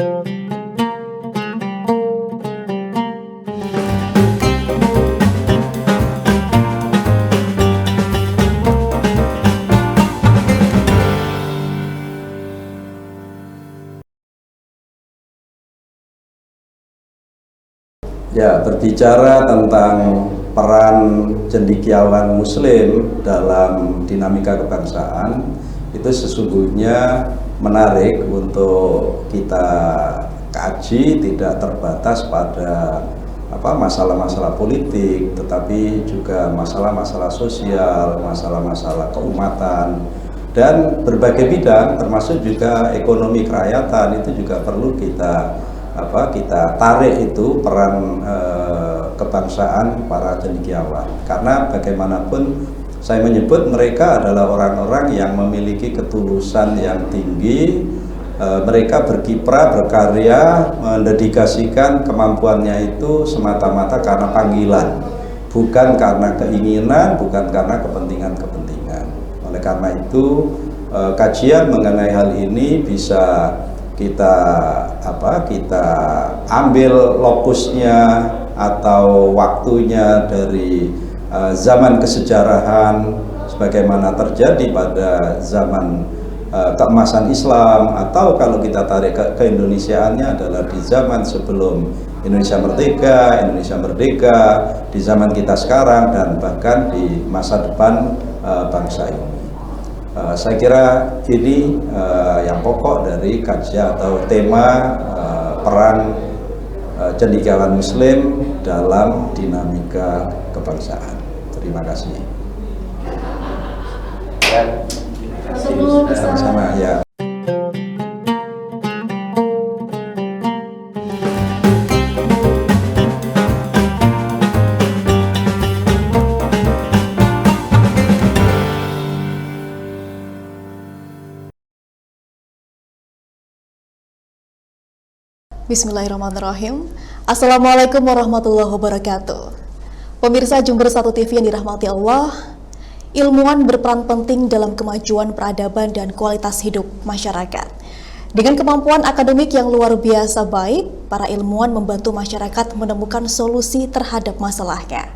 Ya, berbicara tentang peran cendekiawan Muslim dalam dinamika kebangsaan, itu sesungguhnya menarik untuk kita kaji, tidak terbatas pada masalah-masalah politik, tetapi juga masalah-masalah sosial, masalah-masalah keumatan, dan berbagai bidang, termasuk juga ekonomi kerakyatan. Itu juga perlu kita tarik itu peran kebangsaan para cendekiawan, karena bagaimanapun saya menyebut mereka adalah orang-orang yang memiliki ketulusan yang tinggi. Mereka berkiprah, berkarya, mendedikasikan kemampuannya itu semata-mata karena panggilan, bukan karena keinginan, bukan karena kepentingan-kepentingan. Oleh karena itu kajian mengenai hal ini bisa kita ambil lokusnya atau waktunya dari zaman kesejarahan sebagaimana terjadi pada zaman keemasan Islam, atau kalau kita tarik ke Indonesiaannya adalah di zaman sebelum Indonesia merdeka, di zaman kita sekarang, dan bahkan di masa depan bangsa ini. Saya kira ini yang pokok dari kajian atau tema peran cendekiawan Muslim dalam dinamika kebangsaan. Terima kasih. Sama-sama ya. Bismillahirrahmanirrahim. Assalamualaikum warahmatullahi wabarakatuh. Pemirsa Jember 1 TV yang dirahmati Allah, ilmuwan berperan penting dalam kemajuan peradaban dan kualitas hidup masyarakat. Dengan kemampuan akademik yang luar biasa baik, para ilmuwan membantu masyarakat menemukan solusi terhadap masalahnya.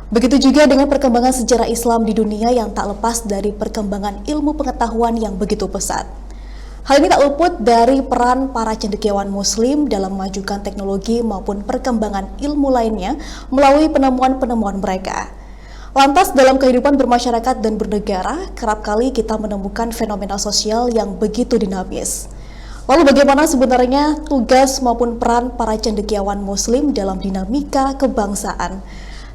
Begitu juga dengan perkembangan sejarah Islam di dunia yang tak lepas dari perkembangan ilmu pengetahuan yang begitu pesat. Hal ini tak luput dari peran para cendekiawan Muslim dalam memajukan teknologi maupun perkembangan ilmu lainnya melalui penemuan-penemuan mereka. Lantas dalam kehidupan bermasyarakat dan bernegara, kerap kali kita menemukan fenomena sosial yang begitu dinamis. Lalu bagaimana sebenarnya tugas maupun peran para cendekiawan Muslim dalam dinamika kebangsaan?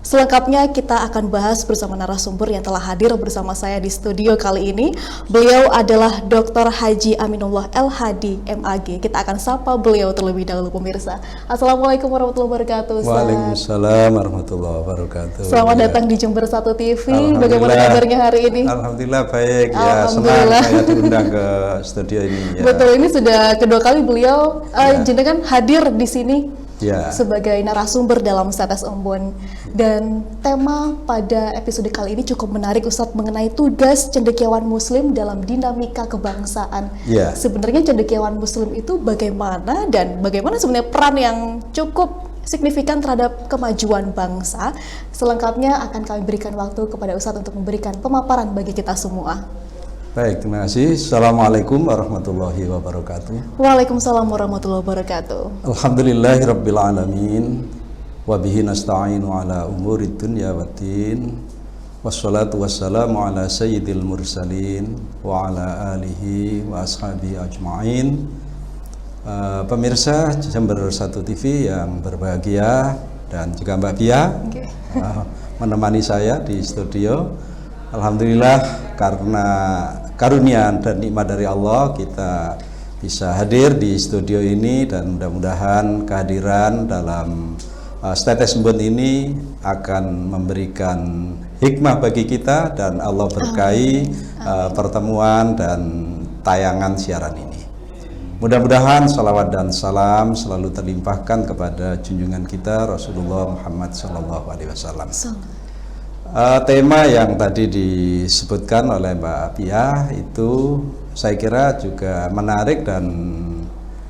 Selengkapnya kita akan bahas bersama narasumber yang telah hadir bersama saya di studio kali ini. Beliau adalah Dr. Haji Aminullah El-Hadi, MAG. Kita akan sapa beliau terlebih dahulu, pemirsa. Assalamualaikum warahmatullahi wabarakatuh, Ustaz. Waalaikumsalam warahmatullahi wabarakatuh. Selamat datang di Jember 1 TV. Bagaimana kabarnya hari ini? Alhamdulillah baik. Ya, senang saya diundang ke studio ini. Ya. Betul, ini sudah kedua kali beliau jenengan hadir di sini. Sebagai narasumber dalam Status Embun. Dan tema pada episode kali ini cukup menarik, Ustadz, mengenai tugas cendekiawan Muslim dalam dinamika kebangsaan. Sebenarnya cendekiawan Muslim itu bagaimana, dan bagaimana sebenarnya peran yang cukup signifikan terhadap kemajuan bangsa? Selengkapnya akan kami berikan waktu kepada Ustadz untuk memberikan pemaparan bagi kita semua. Baik, terima kasih. Assalamualaikum warahmatullahi wabarakatuh. Waalaikumsalam warahmatullahi wabarakatuh. Alhamdulillahirabbil alamin. Wa bihi nasta'inu ala umurid dunya waddin. Wassalatu wassalamu ala sayyidil mursalin wa ala alihi wa ashabihi ajma'in. Pemirsa Jember 1 TV yang berbahagia, dan juga Mbak Bia menemani saya di studio. Alhamdulillah, karena karunia dan nikmat dari Allah kita bisa hadir di studio ini, dan mudah-mudahan kehadiran dalam Status Embun ini akan memberikan hikmah bagi kita, dan Allah berkahi pertemuan dan tayangan siaran ini. Mudah-mudahan salawat dan salam selalu terlimpahkan kepada junjungan kita Rasulullah Muhammad SAW. Tema yang tadi disebutkan oleh Mbak Pia itu saya kira juga menarik dan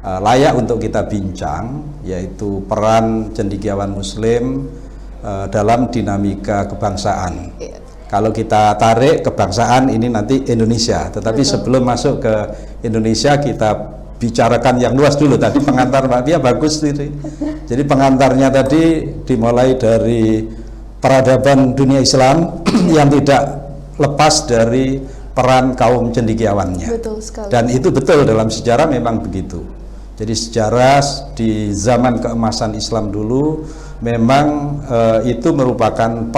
layak untuk kita bincang, yaitu peran cendekiawan Muslim dalam dinamika kebangsaan. Kalau kita tarik kebangsaan ini nanti Indonesia, tetapi sebelum masuk ke Indonesia kita bicarakan yang luas dulu. Tadi pengantar Mbak Pia bagus ini. Jadi pengantarnya tadi dimulai dari peradaban dunia Islam yang tidak lepas dari peran kaum cendekiawannya. Betul sekali. Dan itu betul dalam sejarah memang begitu. Jadi sejarah di zaman keemasan Islam dulu memang itu merupakan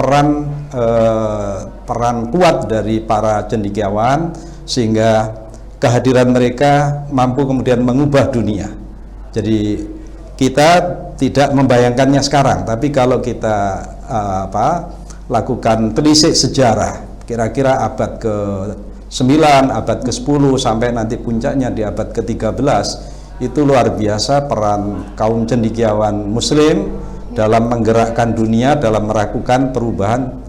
peran kuat dari para cendekiawan, sehingga kehadiran mereka mampu kemudian mengubah dunia. Jadi kita tidak membayangkannya sekarang, tapi kalau kita lakukan telisik sejarah, kira-kira abad ke-9, abad ke-10 sampai nanti puncaknya di abad ke-13, itu luar biasa peran kaum cendekiawan Muslim dalam menggerakkan dunia, dalam melakukan perubahan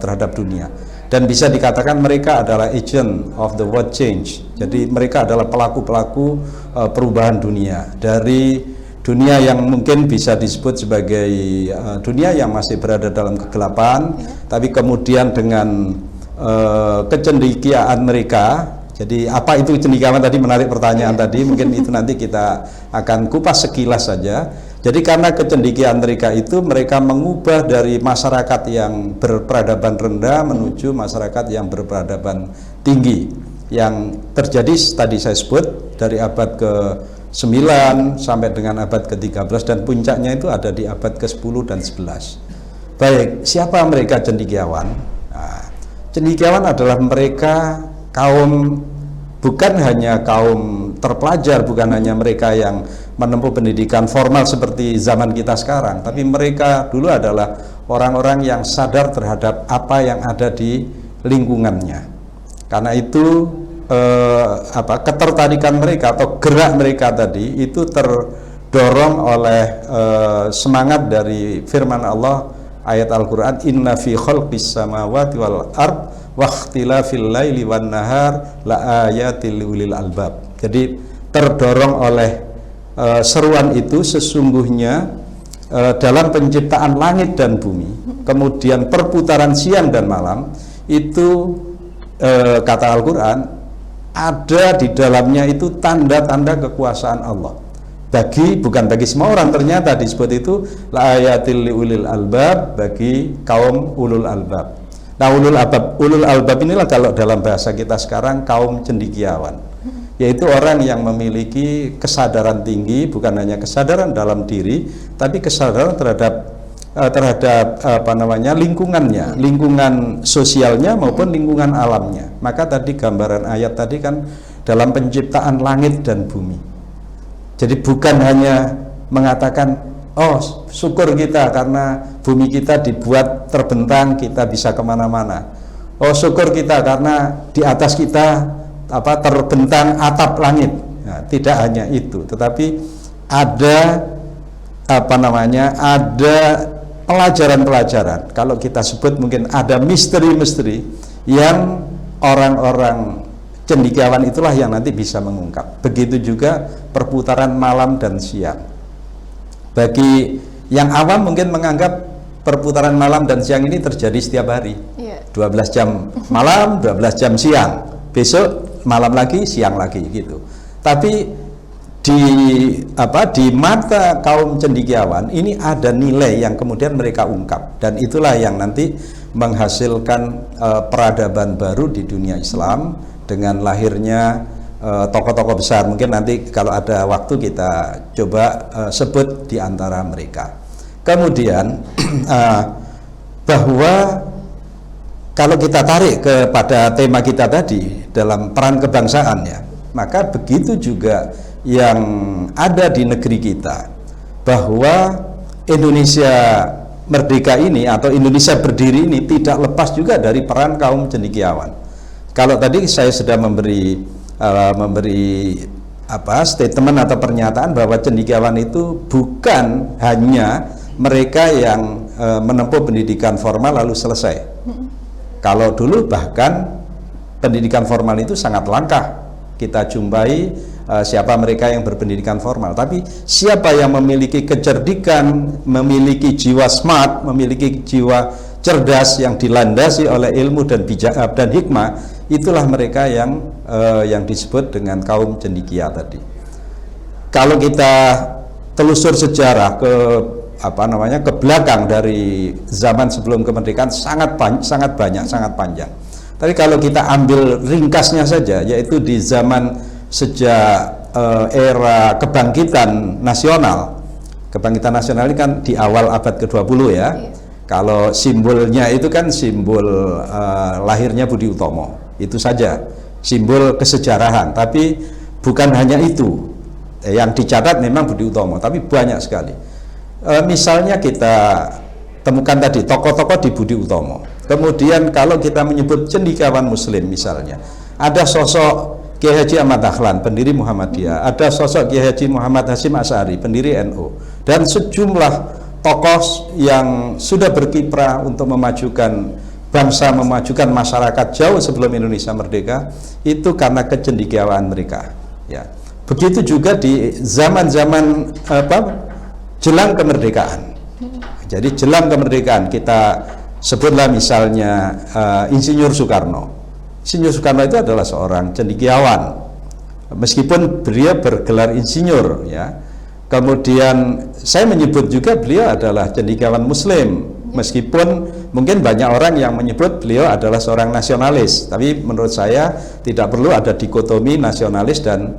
terhadap dunia. Dan bisa dikatakan mereka adalah agent of the world change. Jadi mereka adalah pelaku-pelaku perubahan dunia. Dari dunia yang mungkin bisa disebut sebagai dunia yang masih berada dalam kegelapan, tapi kemudian dengan kecendekiaan mereka. Jadi apa itu cendekiawan tadi, menarik pertanyaan tadi, mungkin itu nanti kita akan kupas sekilas saja. Jadi karena kecendekiaan mereka itu, mereka mengubah dari masyarakat yang berperadaban rendah menuju masyarakat yang berperadaban tinggi, yang terjadi tadi saya sebut dari abad ke-9 sampai dengan abad ke-13, dan puncaknya itu ada di abad ke-10 dan 11. Baik, siapa mereka cendekiawan? Nah, cendekiawan adalah mereka kaum, bukan hanya kaum terpelajar, bukan hanya mereka yang menempuh pendidikan formal seperti zaman kita sekarang, tapi mereka dulu adalah orang-orang yang sadar terhadap apa yang ada di lingkungannya. Karena itu ketertarikan mereka atau gerak mereka tadi itu terdorong oleh semangat dari firman Allah, ayat Al-Quran, inna fi khalqis samawati wal ard wakhtilafil laili wan nahar la ayatil liulil albab. Jadi terdorong oleh seruan itu, sesungguhnya dalam penciptaan langit dan bumi, kemudian perputaran siang dan malam itu, kata Al-Quran, ada di dalamnya itu tanda-tanda kekuasaan Allah. Bukan bagi semua orang, ternyata disebut itu la ayatil liulil albab, bagi kaum ulul albab. Nah, ulul albab inilah kalau dalam bahasa kita sekarang kaum cendekiawan, yaitu orang yang memiliki kesadaran tinggi, bukan hanya kesadaran dalam diri, tapi kesadaran terhadap lingkungannya, lingkungan sosialnya maupun lingkungan alamnya. Maka tadi gambaran ayat tadi kan dalam penciptaan langit dan bumi. Jadi bukan hanya mengatakan, oh syukur kita karena bumi kita dibuat terbentang, kita bisa kemana-mana. Oh syukur kita karena di atas kita terbentang atap langit. Nah, tidak hanya itu, tetapi ada ada pelajaran-pelajaran. Kalau kita sebut mungkin ada misteri-misteri yang orang-orang cendekiawan itulah yang nanti bisa mengungkap. Begitu juga perputaran malam dan siang. Bagi yang awam mungkin menganggap perputaran malam dan siang ini terjadi setiap hari. 12 jam malam, 12 jam siang. Besok malam lagi, siang lagi gitu. Tapi di mata kaum cendekiawan ini ada nilai yang kemudian mereka ungkap, dan itulah yang nanti menghasilkan peradaban baru di dunia Islam dengan lahirnya tokoh-tokoh besar. Mungkin nanti kalau ada waktu kita coba sebut di antara mereka. Kemudian bahwa kalau kita tarik kepada tema kita tadi dalam peran kebangsaan, ya, maka begitu juga yang ada di negeri kita, bahwa Indonesia merdeka ini atau Indonesia berdiri ini tidak lepas juga dari peran kaum cendekiawan. Kalau tadi saya sudah memberi statement atau pernyataan bahwa cendekiawan itu bukan hanya mereka yang menempuh pendidikan formal lalu selesai. Kalau dulu bahkan pendidikan formal itu sangat langka. Kita jumpai siapa mereka yang berpendidikan formal, tapi siapa yang memiliki kecerdikan, memiliki jiwa smart, memiliki jiwa cerdas yang dilandasi oleh ilmu dan dan hikmah, itulah mereka yang disebut dengan kaum cendekia tadi. Kalau kita telusur sejarah ke belakang dari zaman sebelum kemerdekaan sangat banyak, sangat panjang. Tapi kalau kita ambil ringkasnya saja, yaitu di zaman sejak era kebangkitan nasional. Kebangkitan nasional ini kan di awal abad ke-20 ya. Kalau simbolnya itu kan simbol lahirnya Budi Utomo. Itu saja, simbol kesejarahan. Tapi bukan hanya itu. Yang dicatat memang Budi Utomo, tapi banyak sekali. Misalnya kita temukan tadi tokoh-tokoh di Budi Utomo. Kemudian kalau kita menyebut cendekiawan Muslim misalnya, ada sosok Kiai Haji Ahmad Dahlan, pendiri Muhammadiyah, ada sosok Kiai Haji Muhammad Hasyim Asy'ari, pendiri NU, dan sejumlah tokoh yang sudah berkiprah untuk memajukan bangsa, memajukan masyarakat jauh sebelum Indonesia merdeka, itu karena kecendekiawan mereka. Ya, begitu juga di zaman-zaman jelang kemerdekaan. Jadi jelang kemerdekaan kita sebutlah misalnya Insinyur Soekarno. Insinyur Soekarno itu adalah seorang cendekiawan, meskipun beliau bergelar insinyur ya. Kemudian saya menyebut juga beliau adalah cendekiawan Muslim, meskipun mungkin banyak orang yang menyebut beliau adalah seorang nasionalis. Tapi menurut saya tidak perlu ada dikotomi nasionalis dan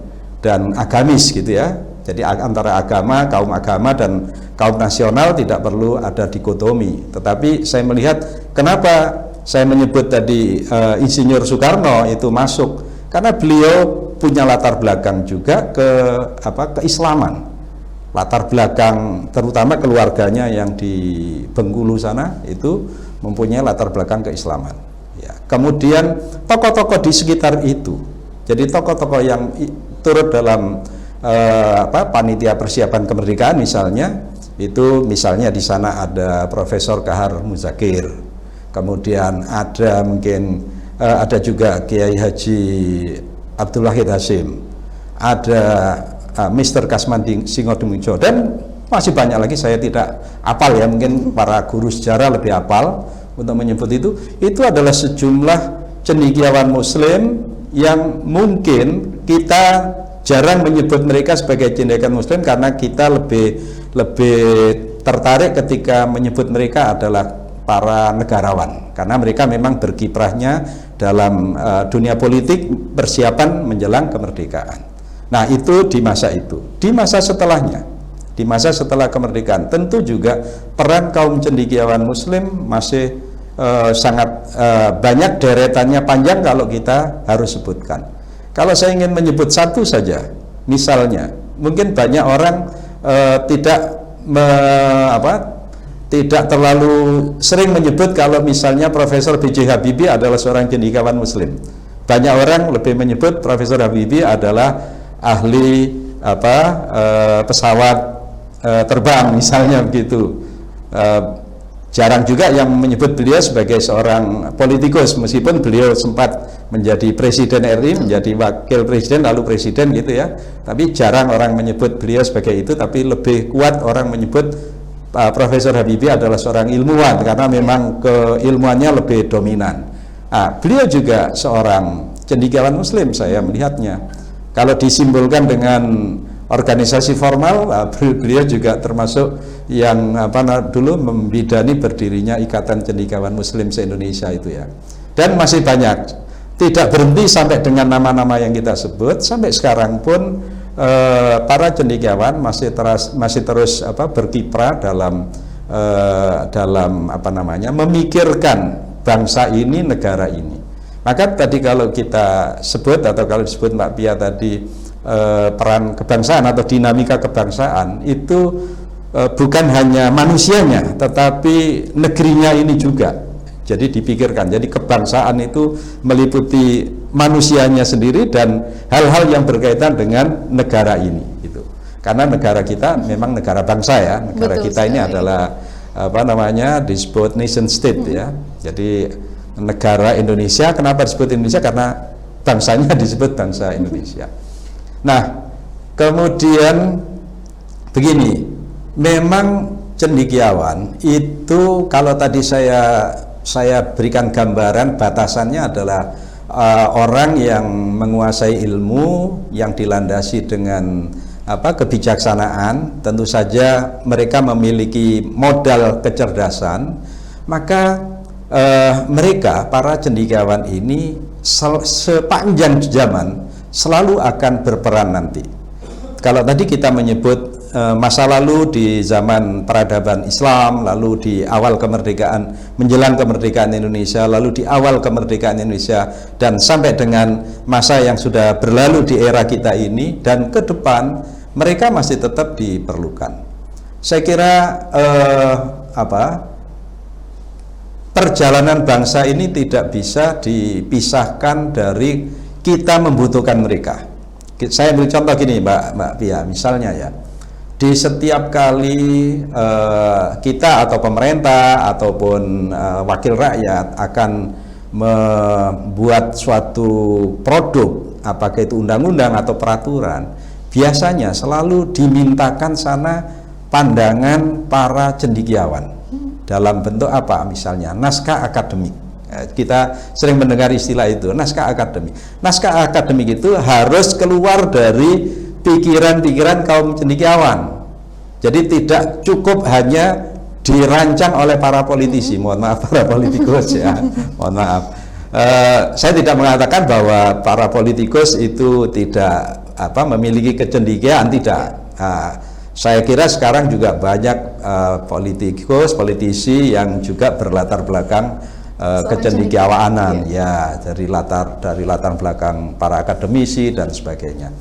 agamis gitu ya. Jadi antara kaum agama dan kaum nasional tidak perlu ada dikotomi. Tetapi saya melihat kenapa saya menyebut tadi Insinyur Soekarno itu masuk, karena beliau punya latar belakang juga keislaman. Latar belakang terutama keluarganya yang di Bengkulu sana itu mempunyai latar belakang keislaman. Ya. Kemudian tokoh-tokoh di sekitar itu, jadi tokoh-tokoh yang turut dalam panitia persiapan kemerdekaan misalnya, itu misalnya di sana ada Profesor Kahar Muzakir, kemudian ada mungkin ada juga Kiai Haji Abdul Wahid Hasyim, ada Mr. Kasman Singodumingjo, dan masih banyak lagi saya tidak hafal ya, mungkin para guru sejarah lebih hafal untuk menyebut itu. Itu adalah sejumlah cendekiawan Muslim yang mungkin kita jarang menyebut mereka sebagai cendekiawan Muslim karena kita lebih tertarik ketika menyebut mereka adalah para negarawan, karena mereka memang berkiprahnya dalam dunia politik persiapan menjelang kemerdekaan. Nah itu di masa itu. Di masa setelahnya, di masa setelah kemerdekaan, tentu juga peran kaum cendekiawan Muslim masih sangat banyak, deretannya panjang kalau kita harus sebutkan. Kalau saya ingin menyebut satu saja, misalnya, mungkin banyak orang tidak terlalu sering menyebut kalau misalnya Profesor B.J. Habibie adalah seorang cendekiawan Muslim. Banyak orang lebih menyebut Profesor Habibie adalah ahli pesawat terbang, misalnya begitu. Jarang juga yang menyebut beliau sebagai seorang politikus, meskipun beliau sempat menjadi presiden RI, menjadi wakil presiden, lalu presiden gitu ya. Tapi jarang orang menyebut beliau sebagai itu, tapi lebih kuat orang menyebut Profesor Habibie adalah seorang ilmuwan, karena memang keilmuannya lebih dominan. Beliau juga seorang cendekiawan Muslim, saya melihatnya. Kalau disimbolkan dengan organisasi formal, beliau juga termasuk yang dulu membidani berdirinya Ikatan Cendekiawan Muslim se-Indonesia itu ya. Dan masih banyak, tidak berhenti sampai dengan nama-nama yang kita sebut. Sampai sekarang pun para cendekiawan masih terus berkiprah dalam memikirkan bangsa ini, negara ini. Maka tadi kalau kita sebut, atau kalau disebut Mbak Pia tadi, peran kebangsaan atau dinamika kebangsaan itu bukan hanya manusianya, tetapi negerinya ini juga. Jadi dipikirkan. Jadi kebangsaan itu meliputi manusianya sendiri dan hal-hal yang berkaitan dengan negara ini. Gitu. Karena negara kita memang negara bangsa ya. Negara Betul kita sekali. Ini adalah disebut nation state ya. Jadi negara Indonesia. Kenapa disebut Indonesia? Karena bangsanya disebut bangsa Indonesia. Nah, kemudian begini, memang cendekiawan itu kalau tadi saya berikan gambaran, batasannya adalah orang yang menguasai ilmu yang dilandasi dengan kebijaksanaan. Tentu saja mereka memiliki modal kecerdasan, maka mereka para cendekiawan ini sepanjang zaman selalu akan berperan nanti. Kalau tadi kita menyebut masa lalu di zaman peradaban Islam, lalu di awal kemerdekaan, menjelang kemerdekaan Indonesia, lalu di awal kemerdekaan Indonesia, dan sampai dengan masa yang sudah berlalu di era kita ini, dan ke depan mereka masih tetap diperlukan. Saya kira perjalanan bangsa ini tidak bisa dipisahkan dari kita membutuhkan mereka. Saya beri contoh gini, Mbak Pia, misalnya ya, di setiap kali kita atau pemerintah ataupun wakil rakyat akan membuat suatu produk, apakah itu undang-undang atau peraturan, biasanya selalu dimintakan sana pandangan para cendekiawan dalam bentuk apa? Misalnya naskah akademik. Kita sering mendengar istilah itu, naskah akademik. Naskah akademik itu harus keluar dari pikiran-pikiran kaum cendekiawan. Jadi tidak cukup hanya dirancang oleh para politisi, mohon maaf para politikus ya, mohon maaf. Saya tidak mengatakan bahwa para politikus itu tidak memiliki kecendekiaan, tidak. Saya kira sekarang juga banyak politisi yang juga berlatar belakang kecendekiawanan ya, dari latar belakang para akademisi dan sebagainya.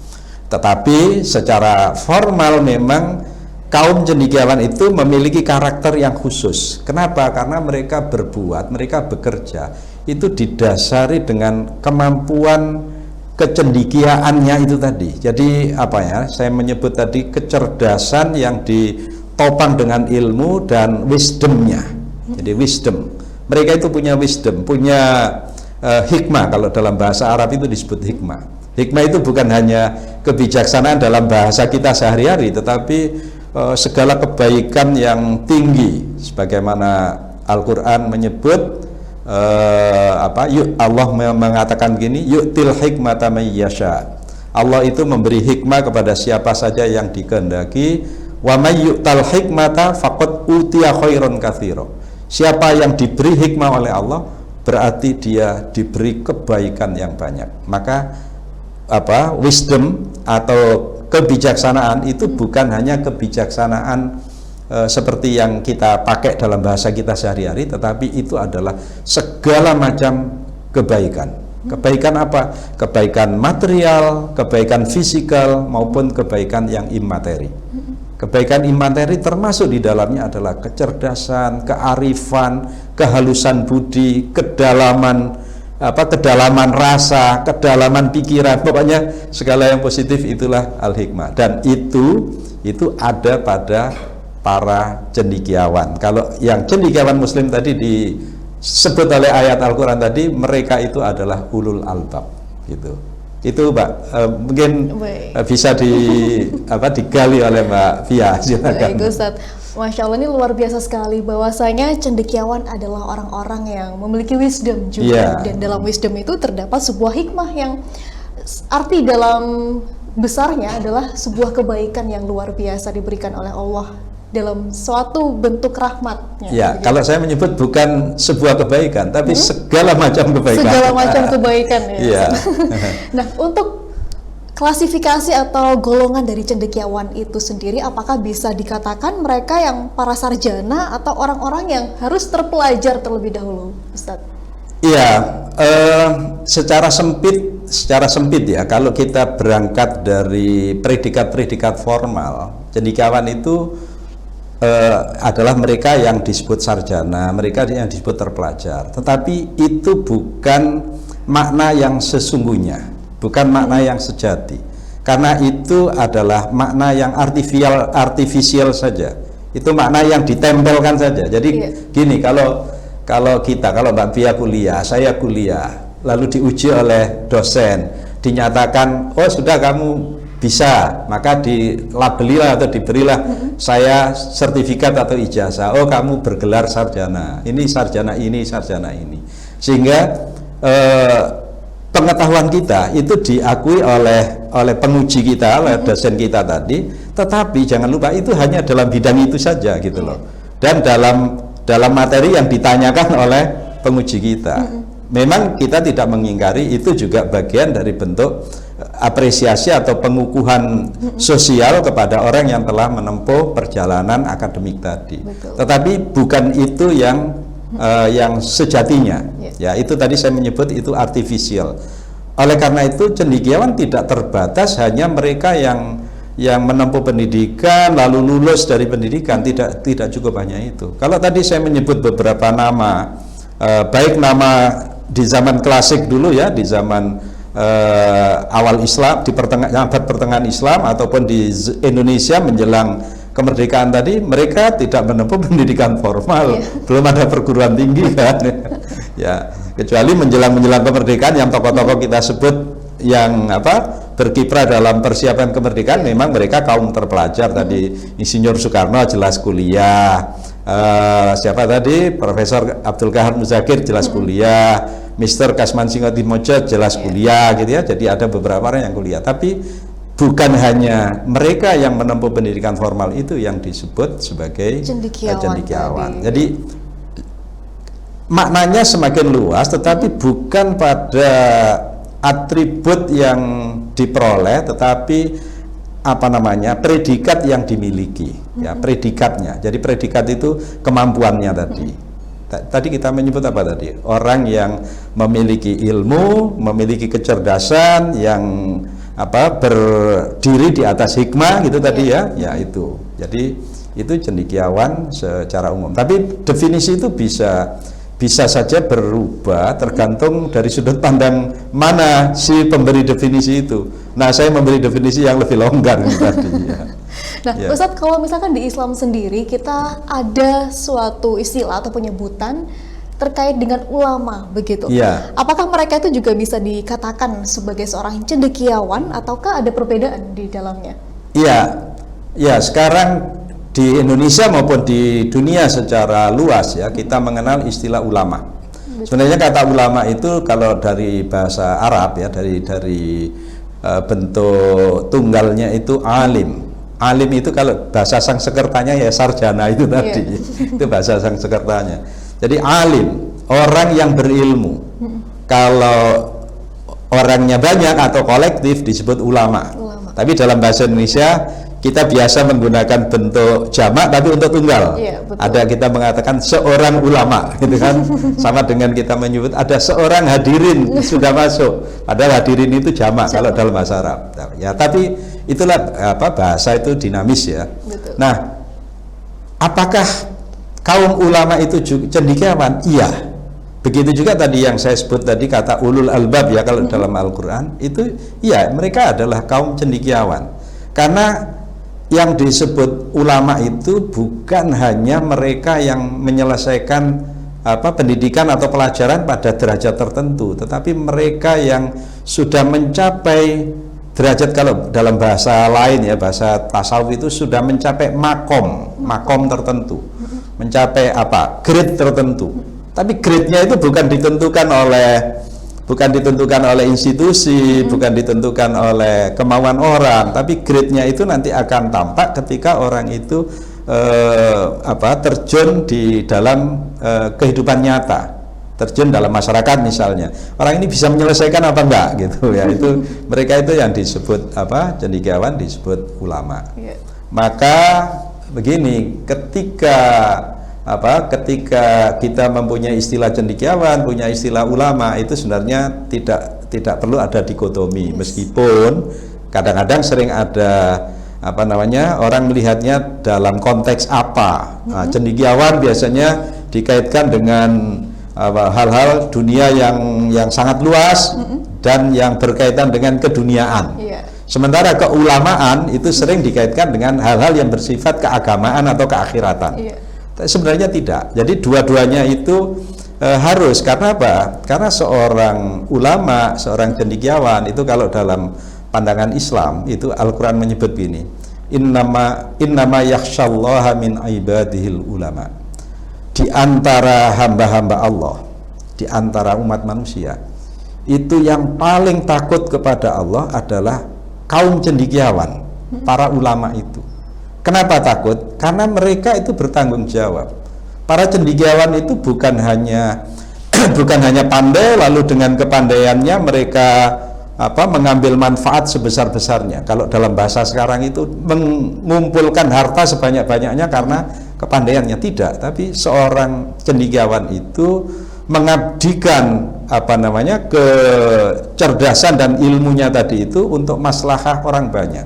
Tetapi secara formal memang kaum cendekiawan itu memiliki karakter yang khusus. Kenapa? Karena mereka berbuat, mereka bekerja itu didasari dengan kemampuan kecendekiaannya itu tadi. Jadi saya menyebut tadi kecerdasan yang ditopang dengan ilmu dan wisdomnya. Jadi wisdom. Mereka itu punya wisdom, punya hikmah. Kalau dalam bahasa Arab itu disebut hikmah. Hikmah itu bukan hanya kebijaksanaan dalam bahasa kita sehari-hari, tetapi segala kebaikan yang tinggi, sebagaimana Al-Quran menyebut Allah mengatakan begini, yu'til hikmata may yasha. Allah itu memberi hikmah kepada siapa saja yang dikehendaki. Wa may yu'tal hikmata faqad utiya khairan katsira. Siapa yang diberi hikmah oleh Allah berarti dia diberi kebaikan yang banyak. Maka wisdom atau kebijaksanaan itu bukan hanya kebijaksanaan seperti yang kita pakai dalam bahasa kita sehari-hari, tetapi itu adalah segala macam kebaikan. Kebaikan apa? Kebaikan material, kebaikan fisikal, maupun kebaikan yang imateri. Kebaikan imateri termasuk di dalamnya adalah kecerdasan, kearifan, kehalusan budi, kedalaman rasa, kedalaman pikiran, pokoknya segala yang positif itulah al-hikmah. Dan itu ada pada para cendekiawan. Kalau yang cendekiawan muslim tadi disebut oleh ayat Al-Quran tadi, mereka itu adalah ulul albab gitu. Itu Mbak, mungkin bisa digali oleh Mbak Fia, silakan. Baik, Ustaz. Masya Allah, ini luar biasa sekali bahwasanya cendekiawan adalah orang-orang yang memiliki wisdom juga, dan dalam wisdom itu terdapat sebuah hikmah yang arti dalam besarnya adalah sebuah kebaikan yang luar biasa diberikan oleh Allah dalam suatu bentuk rahmatnya. Ya, kalau saya menyebut bukan sebuah kebaikan, tapi segala macam kebaikan. Segala macam kebaikan ya. Iya. Nah, untuk klasifikasi atau golongan dari cendekiawan itu sendiri, apakah bisa dikatakan mereka yang para sarjana atau orang-orang yang harus terpelajar terlebih dahulu, Ustadz? Iya, secara sempit ya, kalau kita berangkat dari predikat-predikat formal, cendekiawan itu adalah mereka yang disebut sarjana, mereka yang disebut terpelajar. Tetapi itu bukan makna yang sesungguhnya, bukan makna yang sejati, karena itu adalah makna yang artifisial saja. Itu makna yang ditempelkan saja. Jadi gini, kalau Mbak Pia kuliah, saya kuliah, lalu diuji oleh dosen, dinyatakan, oh sudah kamu bisa, maka dilabelilah atau diberilah saya sertifikat atau ijazah. Oh, kamu bergelar sarjana. Ini sarjana ini, sarjana ini. Sehingga pengetahuan kita itu diakui oleh penguji kita, oleh dosen kita tadi. Tetapi jangan lupa itu hanya dalam bidang itu saja gitu loh. Dan dalam materi yang ditanyakan oleh penguji kita. Memang kita tidak mengingkari itu juga bagian dari bentuk apresiasi atau pengukuhan sosial kepada orang yang telah menempuh perjalanan akademik tadi. Betul. Tetapi bukan itu yang sejatinya. Ya, itu tadi saya menyebut itu artifisial. Oleh karena itu cendekiawan tidak terbatas hanya mereka yang menempuh pendidikan lalu lulus dari pendidikan, tidak cukup hanya itu. Kalau tadi saya menyebut beberapa nama, baik nama di zaman klasik dulu ya, di zaman awal Islam, di abad pertengahan Islam, ataupun di Indonesia menjelang kemerdekaan tadi, mereka tidak menempuh pendidikan formal, belum ada perguruan tinggi kan. Ya, kecuali menjelang kemerdekaan yang tokoh-tokoh kita sebut yang berkiprah dalam persiapan kemerdekaan, memang mereka kaum terpelajar. Tadi Insinyur Soekarno jelas kuliah, siapa tadi, Profesor Abdul Kahar Muzakir jelas kuliah, Mr. Kasman Singotimojo jelas kuliah gitu ya. Jadi ada beberapa orang yang kuliah, tapi bukan hanya mereka yang menempuh pendidikan formal itu yang disebut sebagai cendekiawan. Jadi maknanya semakin luas, tetapi bukan pada atribut yang diperoleh, tetapi predikat yang dimiliki, ya, predikatnya. Jadi predikat itu kemampuannya tadi. Tadi kita menyebut apa tadi? Orang yang memiliki ilmu, memiliki kecerdasan, yang berdiri di atas hikmah gitu tadi ya. Ya itu. Jadi itu cendekiawan secara umum. Tapi definisi itu bisa saja berubah tergantung dari sudut pandang mana si pemberi definisi itu. Nah, saya memberi definisi yang lebih longgar tadi ya. Nah, Ustadz, kalau misalkan di Islam sendiri kita ada suatu istilah atau penyebutan terkait dengan ulama begitu. Apakah mereka itu juga bisa dikatakan sebagai seorang cendekiawan ataukah ada perbedaan di dalamnya? Iya, sekarang di Indonesia maupun di dunia secara luas ya, kita mengenal istilah ulama. Sebenarnya kata ulama itu kalau dari bahasa Arab ya, dari bentuk tunggalnya itu alim. Alim itu kalau bahasa Sangsekertanya ya sarjana itu tadi. Itu bahasa Sangsekertanya. Jadi alim, orang yang berilmu. Kalau orangnya banyak atau kolektif disebut ulama. Tapi dalam bahasa Indonesia kita biasa menggunakan bentuk jamak tapi untuk tunggal. Ada kita mengatakan seorang ulama, gitu kan? Sama dengan kita menyebut ada seorang hadirin sudah masuk. Padahal hadirin itu jamak kalau dalam bahasa Arab. Ya, tapi itulah bahasa itu dinamis ya. Nah, apakah kaum ulama itu cendekiawan? Iya. Begitu juga tadi yang saya sebut tadi kata ulul albab ya, kalau dalam Al-Qur'an itu ya mereka adalah kaum cendekiawan. Karena yang disebut ulama itu bukan hanya mereka yang menyelesaikan pendidikan atau pelajaran pada derajat tertentu, tetapi mereka yang sudah mencapai derajat, kalau dalam bahasa lain ya, bahasa tasawuf itu sudah mencapai makom tertentu, mencapai grade tertentu. Tapi grade-nya itu bukan ditentukan oleh institusi, bukan ditentukan oleh kemauan orang, tapi grade-nya itu nanti akan tampak ketika orang itu terjun di dalam kehidupan nyata, terjun dalam masyarakat misalnya. Orang ini bisa menyelesaikan apa enggak gitu ya. Itu mereka itu yang disebut cendekiawan, disebut ulama. Maka begini, ketika kita mempunyai istilah cendekiawan, punya istilah ulama, itu sebenarnya tidak perlu ada dikotomi, meskipun kadang-kadang sering ada orang melihatnya dalam konteks apa. Nah, cendekiawan biasanya dikaitkan dengan hal-hal dunia yang sangat luas dan yang berkaitan dengan keduniaan. Sementara keulamaan itu sering dikaitkan dengan hal-hal yang bersifat keagamaan atau keakhiratan. Sebenarnya tidak. Jadi dua-duanya itu harus. Karena apa? Karena seorang ulama, seorang cendekiawan itu kalau dalam pandangan Islam itu Al-Quran menyebut begini, innama yakhsyallaha min ibadihil ulama. Di antara hamba-hamba Allah, di antara umat manusia, itu yang paling takut kepada Allah adalah kaum cendekiawan, para ulama itu. Kenapa takut? Karena mereka itu bertanggung jawab. Para cendekiawan itu bukan hanya pandai, lalu dengan kepandaiannya mereka mengambil manfaat sebesar-besarnya. Kalau dalam bahasa sekarang itu mengumpulkan harta sebanyak-banyaknya karena kepandaiannya, tidak. Tapi seorang cendekiawan itu mengabdikan kecerdasan dan ilmunya tadi itu untuk maslahah orang banyak.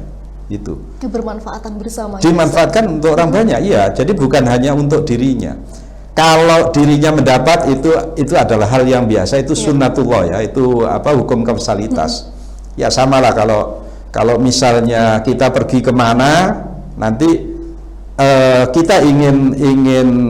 Itu kebermanfaatan bersama, dimanfaatkan untuk orang banyak, iya. Jadi bukan hanya untuk dirinya. Kalau dirinya mendapat itu adalah hal yang biasa, itu sunnatullah ya, itu hukum kausalitas. Ya samalah kalau misalnya kita pergi kemana, nanti kita ingin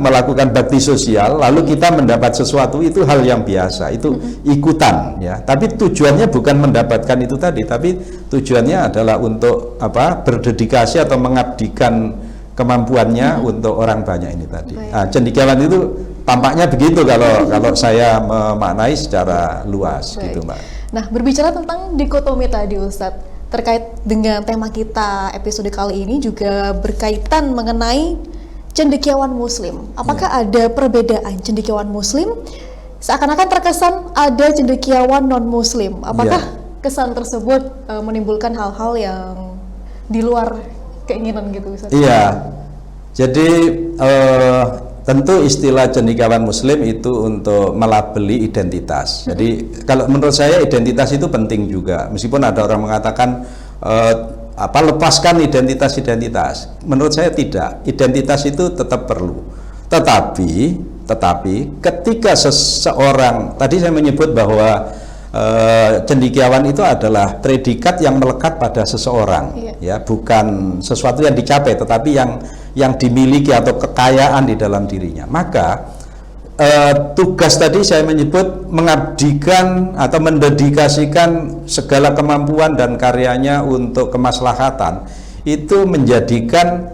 melakukan bakti sosial, lalu kita mendapat sesuatu, itu hal yang biasa, itu ikutan ya. Tapi tujuannya bukan mendapatkan itu tadi, tapi tujuannya adalah untuk berdedikasi atau mengabdikan kemampuannya untuk orang banyak ini tadi. Nah, cendekiawan itu tampaknya begitu kalau saya memaknai secara luas. Baik. Gitu, Mbak. Nah, berbicara tentang dikotomi tadi, Ustadz, terkait dengan tema kita episode kali ini juga berkaitan mengenai cendekiawan Muslim. Apakah ada perbedaan cendekiawan Muslim? Seakan-akan terkesan ada cendekiawan non-Muslim. Apakah kesan tersebut menimbulkan hal-hal yang di luar keinginan gitu, Ustaz? Iya. Jadi tentu istilah cendekiawan Muslim itu untuk melabeli identitas. Jadi kalau menurut saya identitas itu penting juga. Meskipun ada orang mengatakan lepaskan identitas. Menurut saya tidak. Identitas itu tetap perlu. Tetapi ketika seseorang, tadi saya menyebut bahwa cendekiawan itu adalah predikat yang melekat pada seseorang, ya, bukan sesuatu yang dicapai, tetapi yang dimiliki atau kekayaan di dalam dirinya. Maka tugas tadi saya menyebut mengabdikan atau mendedikasikan segala kemampuan dan karyanya untuk kemaslahatan, itu menjadikan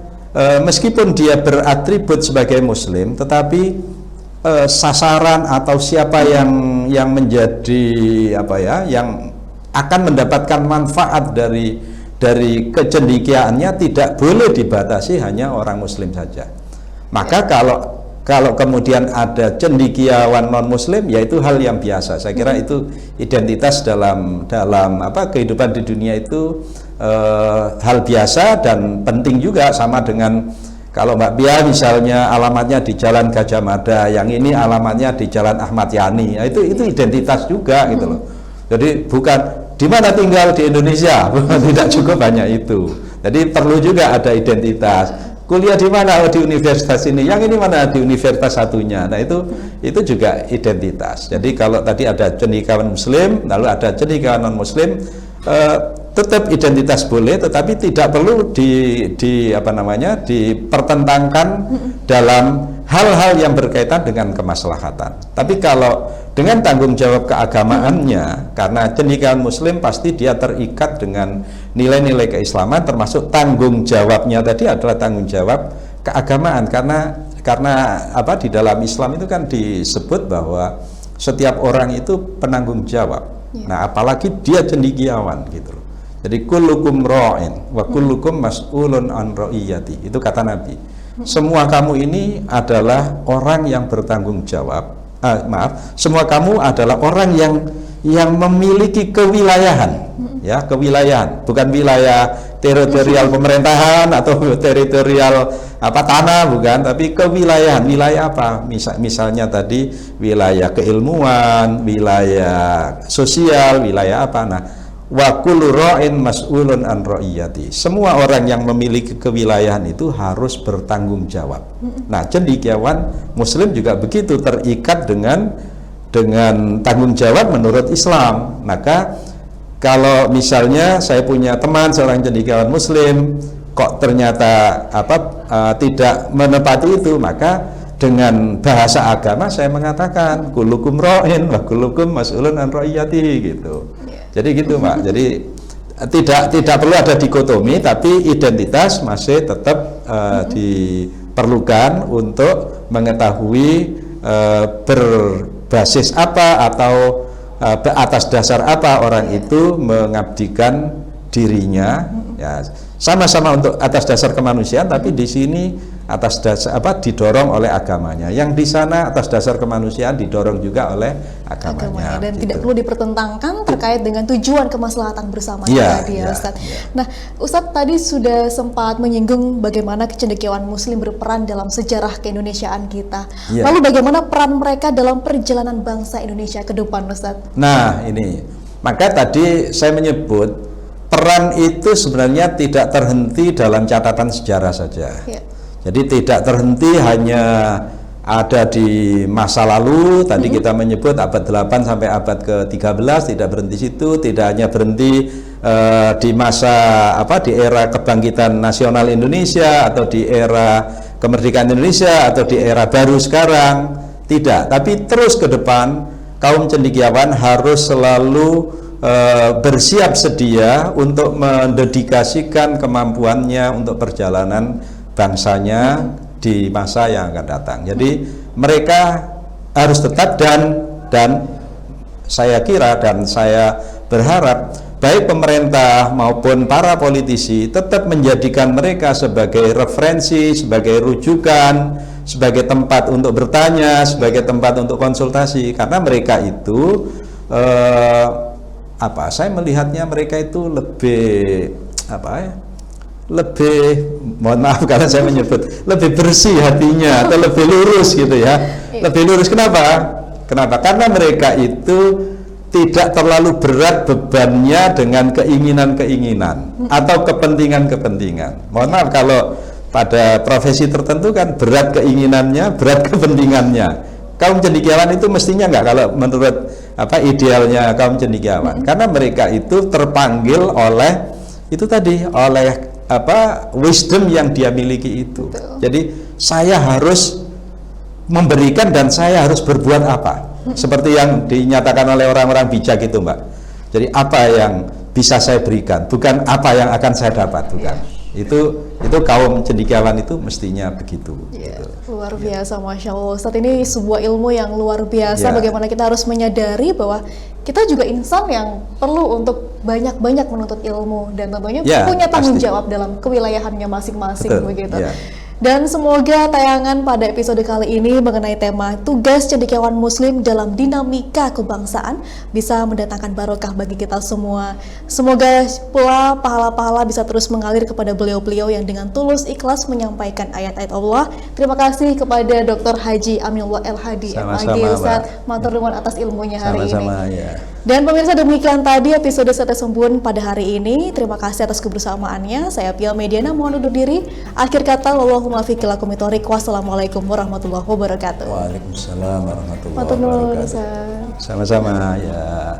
meskipun dia beratribut sebagai Muslim, tetapi sasaran atau siapa yang menjadi yang akan mendapatkan manfaat dari kecendekiaannya tidak boleh dibatasi hanya orang Muslim saja. Maka kalau kemudian ada cendekiawan non Muslim, yaitu hal yang biasa. Saya kira itu identitas dalam kehidupan di dunia itu hal biasa dan penting juga, sama dengan kalau Mbak Pia misalnya alamatnya di Jalan Gajah Mada, yang ini alamatnya di Jalan Ahmad Yani, itu identitas juga gitu loh. Jadi bukan di mana tinggal di Indonesia, tidak cukup hanya itu. Jadi perlu juga ada identitas. Kuliah di mana? Oh, di universitas ini. Yang ini mana? Di universitas satunya. Nah itu juga identitas. Jadi kalau tadi ada cendekiawan Muslim, lalu ada cendekiawan non Muslim, tetap identitas boleh, tetapi tidak perlu dipertentangkan dalam hal-hal yang berkaitan dengan kemaslahatan. Tapi kalau dengan tanggung jawab keagamaannya, karena cendekiawan Muslim pasti dia terikat dengan nilai-nilai keislaman, termasuk tanggung jawabnya tadi adalah tanggung jawab keagamaan, karena di dalam Islam itu kan disebut bahwa setiap orang itu penanggung jawab. Nah, apalagi dia cendekiawan gitu loh. Jadi kullukum ra'in wa kullukum mas'ulun an ra'iyati. Itu kata Nabi. Semua kamu ini adalah orang yang bertanggung jawab. Semua kamu adalah orang yang memiliki kewilayahan, ya, kewilayahan, bukan wilayah teritorial pemerintahan atau teritorial tanah, bukan, tapi kewilayahan. Wilayah apa? Misalnya tadi wilayah keilmuan, wilayah sosial, wilayah apa? Nah, wa kullu ra'in mas'ulun an ra'iyati. Semua orang yang memiliki kewilayahan itu harus bertanggung jawab. Nah, cendekiawan Muslim juga begitu, terikat dengan tanggung jawab menurut Islam. Maka kalau misalnya saya punya teman seorang cendekiawan Muslim kok ternyata tidak menepati itu, maka dengan bahasa agama saya mengatakan kullukum ra'in wa kullukum mas'ulun an ra'iyati gitu. Jadi gitu, Mbak. Jadi tidak perlu ada dikotomi, tapi identitas masih tetap diperlukan untuk mengetahui berbasis apa atau atas dasar apa orang itu mengabdikan dirinya, ya sama-sama untuk atas dasar kemanusiaan, tapi di sini atas dasar didorong oleh agamanya. Yang di sana atas dasar kemanusiaan didorong juga oleh agamanya. Dan gitu. tidak perlu dipertentangkan terkait dengan tujuan kemaslahatan bersama tadi ya Ustadz. Nah, Ustadz tadi sudah sempat menyinggung bagaimana cendekiawan Muslim berperan dalam sejarah keindonesiaan kita. Lalu bagaimana peran mereka dalam perjalanan bangsa Indonesia ke depan, Ustadz? Nah, ini maka tadi saya menyebut peran itu sebenarnya tidak terhenti dalam catatan sejarah saja. Jadi tidak terhenti hanya ada di masa lalu, tadi kita menyebut abad 8 sampai abad ke-13, tidak berhenti situ, tidak hanya berhenti di masa di era kebangkitan nasional Indonesia atau di era kemerdekaan Indonesia atau di era baru sekarang, tidak, tapi terus ke depan kaum cendekiawan harus selalu bersiap sedia untuk mendedikasikan kemampuannya untuk perjalanan bangsanya di masa yang akan datang. Jadi mereka harus tetap dan saya kira dan saya berharap baik pemerintah maupun para politisi tetap menjadikan mereka sebagai referensi, sebagai rujukan, sebagai tempat untuk bertanya, sebagai tempat untuk konsultasi, karena mereka itu saya melihatnya mereka itu lebih lebih, mohon maaf karena saya menyebut, lebih bersih hatinya atau lebih lurus gitu ya. Lebih lurus, kenapa? Karena mereka itu tidak terlalu berat bebannya dengan keinginan-keinginan atau kepentingan-kepentingan. Mohon maaf kalau pada profesi tertentu kan berat keinginannya, berat kepentingannya. Kaum cendekiawan itu mestinya enggak, kalau menurut idealnya kaum cendekiawan, karena mereka itu terpanggil oleh itu tadi, oleh wisdom yang dia miliki itu. Betul. Jadi saya harus memberikan dan saya harus berbuat apa, seperti yang dinyatakan oleh orang-orang bijak itu, Mbak. Jadi apa yang bisa saya berikan, bukan apa yang akan saya dapat, bukan. Itu kaum cendekiawan itu mestinya begitu. Gitu. Luar biasa, Masya Allah. Saat ini sebuah ilmu yang luar biasa. Bagaimana kita harus menyadari bahwa kita juga insan yang perlu untuk banyak-banyak menuntut ilmu dan tentunya punya tanggung jawab dalam kewilayahannya masing-masing, begitu. Dan semoga tayangan pada episode kali ini mengenai tema tugas cendekiawan Muslim dalam dinamika kebangsaan bisa mendatangkan barokah bagi kita semua. Semoga pula pahala-pahala bisa terus mengalir kepada beliau-beliau yang dengan tulus ikhlas menyampaikan ayat-ayat Allah. Terima kasih kepada Dr. Haji Aminullah El Hadi MAG, Ustaz. Matur nuwun atas ilmunya hari ini. Dan pemirsa, demikian tadi episode Sate Sembun pada hari ini. Terima kasih atas kebersamaannya. Saya Pia Mediana mohon undur diri. Akhir kata, wallahumma fiqh lakum itorik. Wassalamualaikum warahmatullahi wabarakatuh. Waalaikumsalam warahmatullahi wabarakatuh. Sama-sama ya.